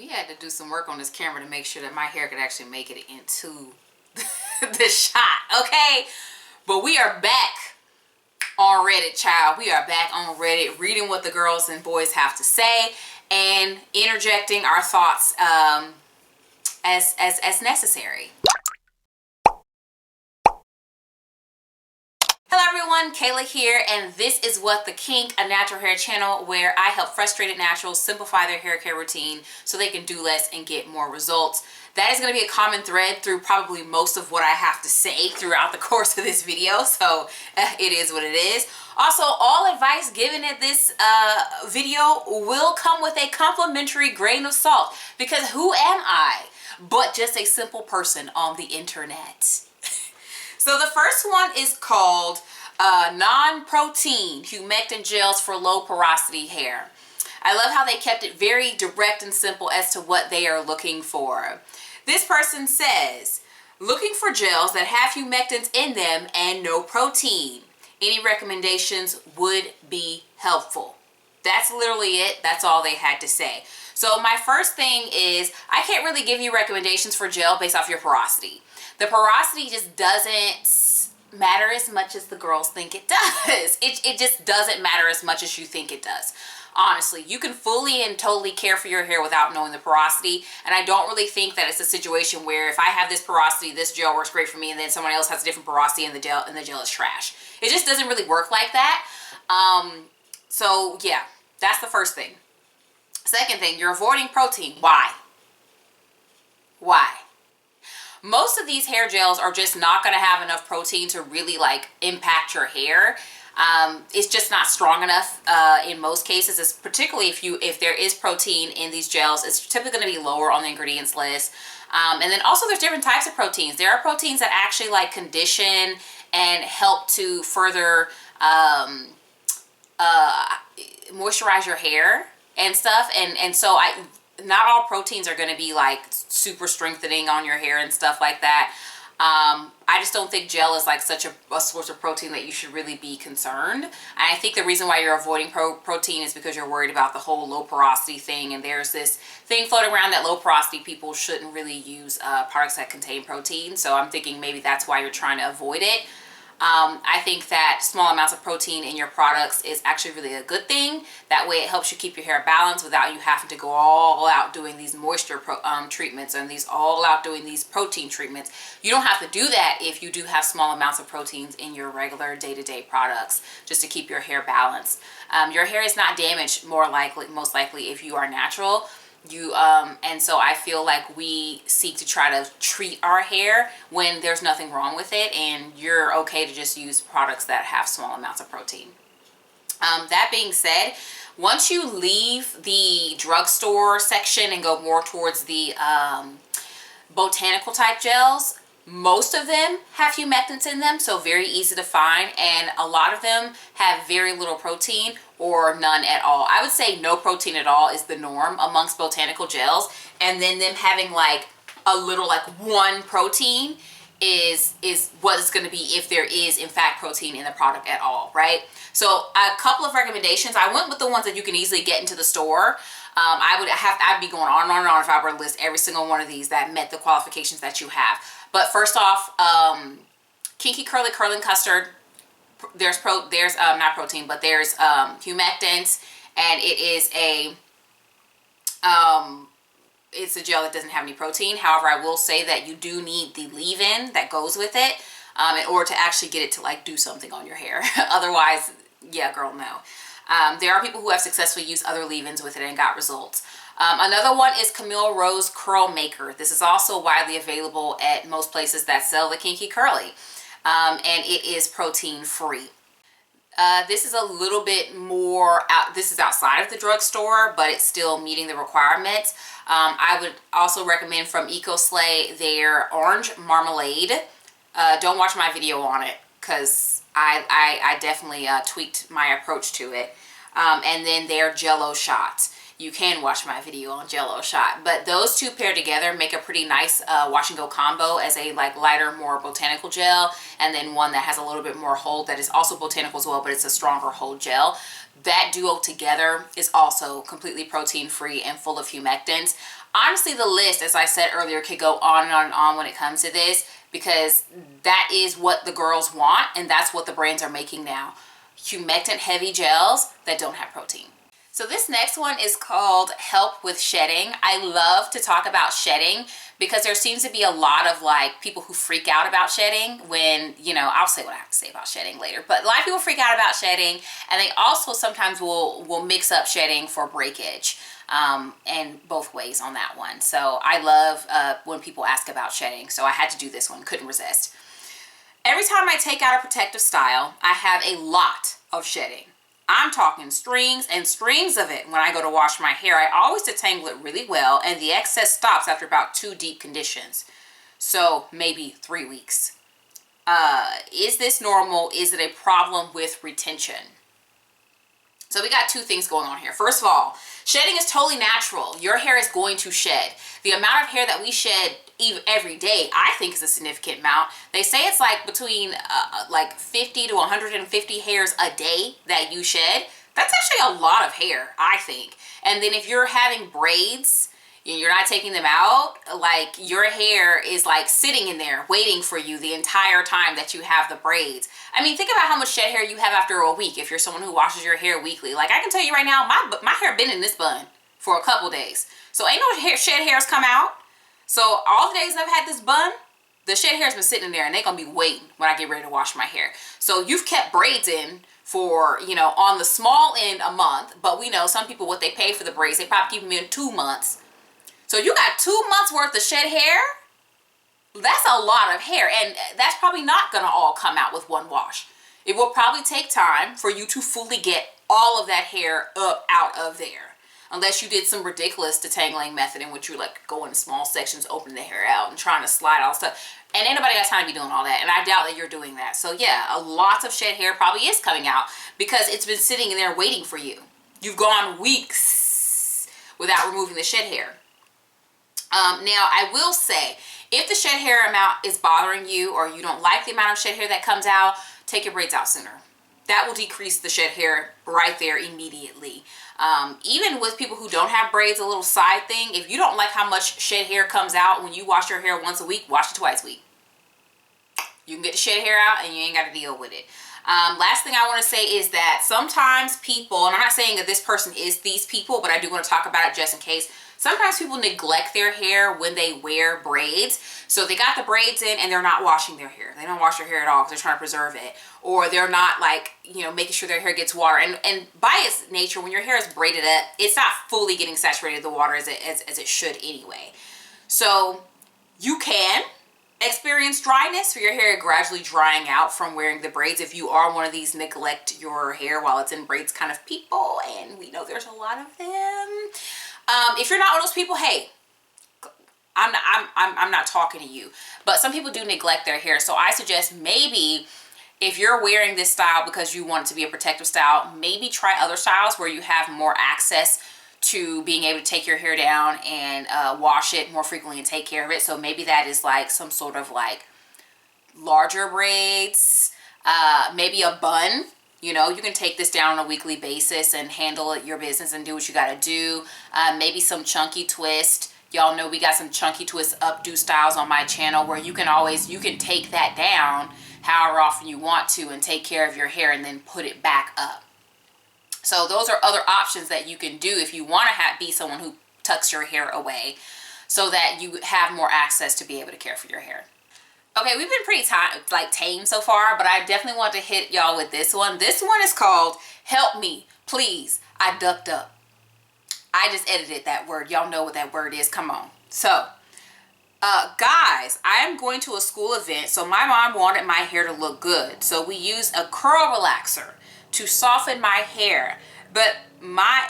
We had to do some work on this camera to make sure that my hair could actually make it into the shot, okay? But we are back on Reddit, child. We are back on Reddit, reading what the girls and boys have to say and interjecting our thoughts as necessary. Hello everyone, Kayla here, and this is What the Kink, a natural hair channel where I help frustrated naturals simplify their hair care routine so they can do less and get more results. That is going to be a common thread through probably most of what I have to say throughout the course of this video, so it is what it is. Also, all advice given at this video will come with a complimentary grain of salt, because who am I but just a simple person on the internet? So the first one is called non-protein humectant gels for low porosity hair. I love how they kept it very direct and simple as to what they are looking for. This person says, looking for gels that have humectants in them and no protein. Any recommendations would be helpful. That's literally it. That's all they had to say. So my first thing is, I can't really give you recommendations for gel based off your porosity. The porosity just doesn't matter as much as the girls think it does. It just doesn't matter as much as you think it does. Honestly, you can fully and totally care for your hair without knowing the porosity. And I don't really think that it's a situation where if I have this porosity, this gel works great for me, and then someone else has a different porosity and the gel is trash. It just doesn't really work like that. So yeah, that's the first thing. Second thing, you're avoiding protein. Why? Why? Most of these hair gels are just not going to have enough protein to really like impact your hair. It's just not strong enough in most cases, it's particularly if there is protein in these gels. It's typically going to be lower on the ingredients list. And then also there's different types of proteins. There are proteins that actually like condition and help to further moisturize your hair and stuff. And so not all proteins are going to be like super strengthening on your hair and stuff like that. I just don't think gel is like such a source of protein that you should really be concerned. And I think the reason why you're avoiding protein is because you're worried about the whole low porosity thing. And there's this thing floating around that low porosity people shouldn't really use products that contain protein. So I'm thinking maybe that's why you're trying to avoid it. I think that small amounts of protein in your products is actually really a good thing. That way it helps you keep your hair balanced without you having to go all out doing these moisture treatments and all out doing these protein treatments. You don't have to do that if you do have small amounts of proteins in your regular day-to-day products, just to keep your hair balanced. Your hair is not damaged most likely if you are natural. And so I feel like we seek to try to treat our hair when there's nothing wrong with it, and you're okay to just use products that have small amounts of protein. That being said, once you leave the drugstore section and go more towards the botanical type gels, most of them have humectants in them, so very easy to find, and a lot of them have very little protein or none at all. I would say no protein at all is the norm amongst botanical gels, and then them having like a little like one protein is what it's going to be if there is in fact protein in the product at all, right? So a couple of recommendations. I went with the ones that you can easily get into the store. I'd be going on and on and on if I were to list every single one of these that met the qualifications that you have. But first off, Kinky Curly Curling Custard. There's not protein, but there's humectants, and it is it's a gel that doesn't have any protein. However, I will say that you do need the leave-in that goes with it in order to actually get it to like do something on your hair. Otherwise, yeah, girl, no. There are people who have successfully used other leave-ins with it and got results. Another one is Camille Rose Curl Maker. This is also widely available at most places that sell the Kinky Curly. And it is protein free. This is a little bit more this is outside of the drugstore, but it's still meeting the requirements. I would also recommend from EcoSlay their orange marmalade. Don't watch my video on it because I definitely tweaked my approach to it. And then their Jello shots. you can watch my video on Jello shot. But those two paired together make a pretty nice wash and go combo as a like lighter, more botanical gel, and then one that has a little bit more hold that is also botanical as well, but it's a stronger hold gel. That duo together is also completely protein free and full of humectants. Honestly, the list, as I said earlier, could go on and on and on when it comes to this, because that is what the girls want, and that's what the brands are making now. Humectant heavy gels that don't have protein. So this next one is called Help with Shedding. I love to talk about shedding because there seems to be a lot of like people who freak out about shedding when, you know, I'll say what I have to say about shedding later, but a lot of people freak out about shedding, and they also sometimes will mix up shedding for breakage, and both ways on that one. So I love when people ask about shedding, so I had to do this one, couldn't resist. Every time I take out a protective style, I have a lot of shedding. I'm talking strings and strings of it when I go to wash my hair. I always detangle it really well, and the excess stops after about 2 deep conditions. So maybe 3 weeks. Is this normal? Is it a problem with retention? So we got 2 things going on here. First of all, shedding is totally natural. Your hair is going to shed. The amount of hair that we shed every day, I think, is a significant amount. They say it's like between like 50 to 150 hairs a day that you shed. That's actually a lot of hair, I think. And then if you're having braids and you're not taking them out, like your hair is like sitting in there waiting for you the entire time that you have the braids. I mean, think about how much shed hair you have after a week if you're someone who washes your hair weekly. Like, I can tell you right now, my hair been in this bun for a couple days. So ain't no shed hairs come out. So all the days I've had this bun, the shed hair's been sitting in there, and they're gonna be waiting when I get ready to wash my hair. So you've kept braids in for, you know, on the small end a month, but we know some people, what they pay for the braids, they probably keep them in 2 months. So you got 2 months worth of shed hair. That's a lot of hair, and that's probably not gonna all come out with one wash. It will probably take time for you to fully get all of that hair up out of there. Unless you did some ridiculous detangling method in which you like go in small sections, open the hair out, and trying to slide all stuff. And anybody got time to be doing all that, and I doubt that you're doing that. So yeah, a lot of shed hair probably is coming out because it's been sitting in there waiting for you. You've gone weeks without removing the shed hair. Now, I will say, if the shed hair amount is bothering you, or you don't like the amount of shed hair that comes out, take your braids out sooner. That will decrease the shed hair right there immediately. Even with people who don't have braids, a little side thing, if you don't like how much shed hair comes out when you wash your hair once a week, wash it twice a week. You can get the shed hair out and you ain't got to deal with it. Last thing I want to say is that sometimes people, and I'm not saying that this person is these people, but I do want to talk about it just in case. Sometimes people neglect their hair when they wear braids. So they got the braids in and they're not washing their hair. They don't wash their hair at all because they're trying to preserve it. Or they're not like, you know, making sure their hair gets water. And by its nature, when your hair is braided up, it's not fully getting saturated with the water as it should anyway. So you can experience dryness for your hair gradually drying out from wearing the braids if you are one of these neglect your hair while it's in braids kind of people, and we know there's a lot of them. If you're not one of those people, hey, I'm not talking to you. But some people do neglect their hair, so I suggest maybe if you're wearing this style because you want it to be a protective style, maybe try other styles where you have more access to being able to take your hair down and wash it more frequently and take care of it. So maybe that is like some sort of like larger braids, maybe a bun. You know, you can take this down on a weekly basis and handle it your business and do what you got to do. Maybe some chunky twist. Y'all know we got some chunky twist updo styles on my channel where you can take that down however often you want to and take care of your hair and then put it back up. So those are other options that you can do if you want to be someone who tucks your hair away so that you have more access to be able to care for your hair. Okay, we've been pretty tame so far, but I definitely want to hit y'all with this one. This one is called Help Me, Please, I Ducked Up. I just edited that word. Y'all know what that word is. Come on. So, guys, I am going to a school event, so my mom wanted my hair to look good. So we used a curl relaxer to soften my hair, but my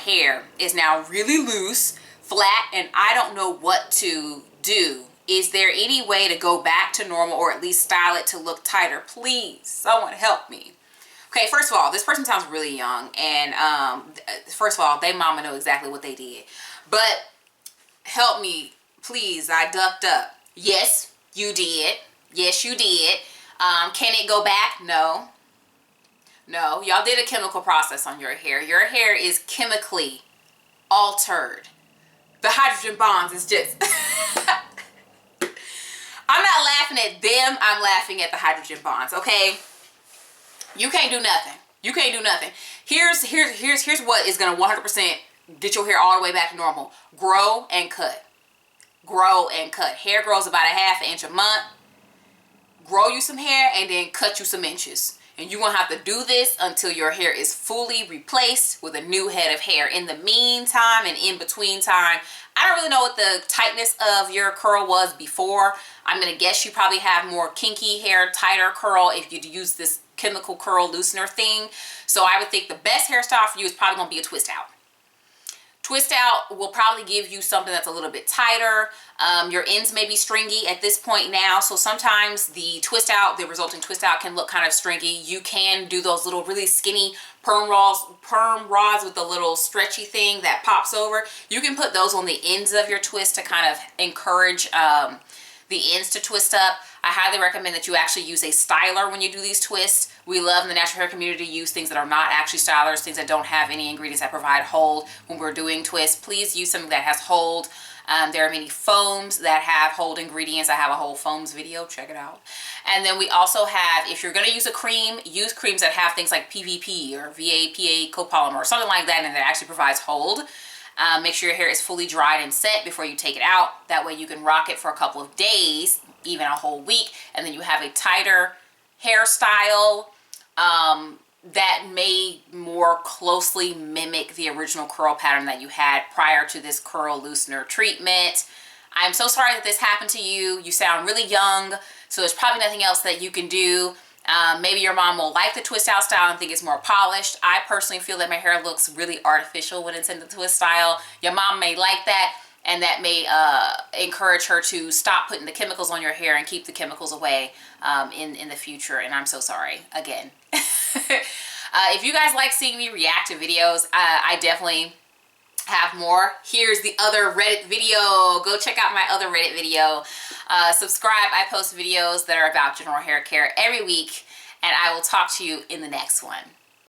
hair is now really loose, flat, and I don't know what to do. Is there any way to go back to normal or at least style it to look tighter? Please, someone help me. Okay, first of all, this person sounds really young, and first of all, they mama know exactly what they did. But help me, please. I ducked up. Yes, you did. Yes, you did. Can it go back? No. No, y'all did a chemical process on your hair. Your hair is chemically altered. The hydrogen bonds is just... I'm not laughing at them. I'm laughing at the hydrogen bonds, okay? You can't do nothing. You can't do nothing. Here's what is going to 100% get your hair all the way back to normal. Grow and cut. Grow and cut. Hair grows about a ½ inch a month. Grow you some hair and then cut you some inches. And you're going to have to do this until your hair is fully replaced with a new head of hair. In the meantime and in between time, I don't really know what the tightness of your curl was before. I'm going to guess you probably have more kinky hair, tighter curl if you use this chemical curl loosener thing. So I would think the best hairstyle for you is probably going to be a twist out. Twist out will probably give you something that's a little bit tighter. Your ends may be stringy at this point now, so sometimes the twist out, the resulting twist out can look kind of stringy. You can do those little really skinny perm rods with the little stretchy thing that pops over. You can put those on the ends of your twist to kind of encourage the ends to twist up. I highly recommend that you actually use a styler when you do these twists. We love in the natural hair community to use things that are not actually stylers, things that don't have any ingredients that provide hold when we're doing twists. Please use something that has hold. There are many foams that have hold ingredients. I have a whole foams video, check it out. And then we also have, if you're gonna use a cream, use creams that have things like PVP or VAPA copolymer or something like that, and that actually provides hold. Make sure your hair is fully dried and set before you take it out. That way you can rock it for a couple of days, even a whole week, and then you have a tighter hairstyle that may more closely mimic the original curl pattern that you had prior to this curl loosener treatment. I'm so sorry that this happened to you. You sound really young, so there's probably nothing else that you can do. Maybe your mom will like the twist out style and think it's more polished. I personally feel that my hair looks really artificial when it's in the twist style. Your mom may like that, and that may encourage her to stop putting the chemicals on your hair and keep the chemicals away in the future. And I'm so sorry again. If you guys like seeing me react to videos, I definitely have more. Here's the other Reddit video. Go check out my other Reddit video. Subscribe. I post videos that are about general hair care every week, and I will talk to you in the next one.